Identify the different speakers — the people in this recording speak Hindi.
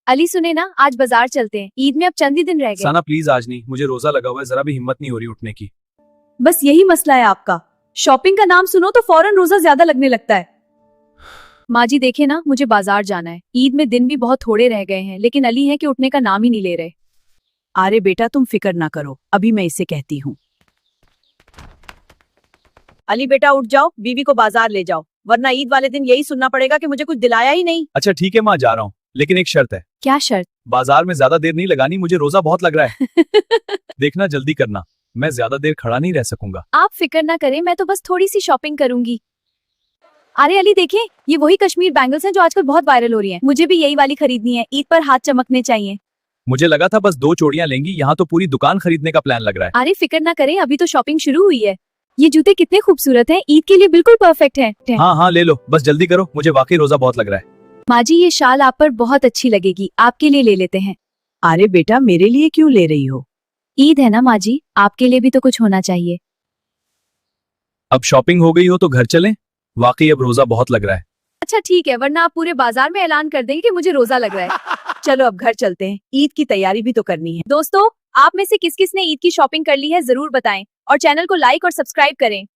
Speaker 1: अली सुने ना, आज बाजार चलते हैं, ईद में अब चंद ही दिन रह गए।
Speaker 2: साना प्लीज आज नहीं, मुझे रोजा लगा हुआ है, जरा भी हिम्मत नहीं हो रही उठने की।
Speaker 3: बस यही मसला है आपका। शॉपिंग का नाम सुनो तो फौरन रोजा ज्यादा लगने लगता है।
Speaker 1: माँ जी देखे ना, मुझे बाजार जाना है। ईद में दिन भी बहुत थोड़े रह गए हैं, लेकिन अली है कि उठने का नाम ही नहीं ले रहे।
Speaker 3: अरे बेटा तुम फिक्र ना करो, अभी मैं इसे कहती हूँ। अली बेटा उठ जाओ, बीवी को बाजार ले जाओ, वरना ईद वाले दिन यही सुनना पड़ेगा कि मुझे कुछ दिलाया ही नहीं।
Speaker 2: अच्छा ठीक है माँ, जा रहा हूँ, लेकिन एक शर्त है।
Speaker 1: क्या शर्त?
Speaker 2: बाजार में ज्यादा देर नहीं लगानी, मुझे रोजा बहुत लग रहा है। देखना जल्दी करना, मैं ज्यादा देर खड़ा नहीं रह सकूंगा।
Speaker 1: आप फिक्र ना करें, मैं तो बस थोड़ी सी शॉपिंग करूंगी। अरे अली देखें, ये वही कश्मीर बैंगल्स हैं जो आजकल बहुत वायरल हो रही हैं। मुझे भी यही वाली खरीदनी है, ईद पर हाथ चमकने चाहिए।
Speaker 2: मुझे लगा था बस 2 चूड़ियां लेंगी, यहाँ तो पूरी दुकान खरीदने का प्लान लग रहा है।
Speaker 1: अरे फिक्र ना करें, अभी तो शॉपिंग शुरू हुई है। ये जूते कितने खूबसूरत हैं, ईद के लिए बिल्कुल परफेक्ट हैं।
Speaker 2: हाँ हाँ ले लो, बस जल्दी करो, मुझे वाकई रोजा बहुत लग रहा है।
Speaker 1: माँ जी ये शाल आप पर बहुत अच्छी लगेगी, आपके लिए ले लेते हैं।
Speaker 3: अरे बेटा मेरे लिए क्यों ले रही हो?
Speaker 1: ईद है ना माँ जी, आपके लिए भी तो कुछ होना चाहिए।
Speaker 2: अब शॉपिंग हो गई हो तो घर चलें, वाकई अब रोजा बहुत लग रहा है।
Speaker 1: अच्छा ठीक है, वरना आप पूरे बाजार में ऐलान कर देंगे कि मुझे रोजा लग रहा है।
Speaker 3: चलो अब घर चलते हैं, ईद की तैयारी भी तो करनी है।
Speaker 1: दोस्तों, आप में से किस किस ने ईद की शॉपिंग कर ली है जरूर बताएं, और चैनल को लाइक और सब्सक्राइब करें।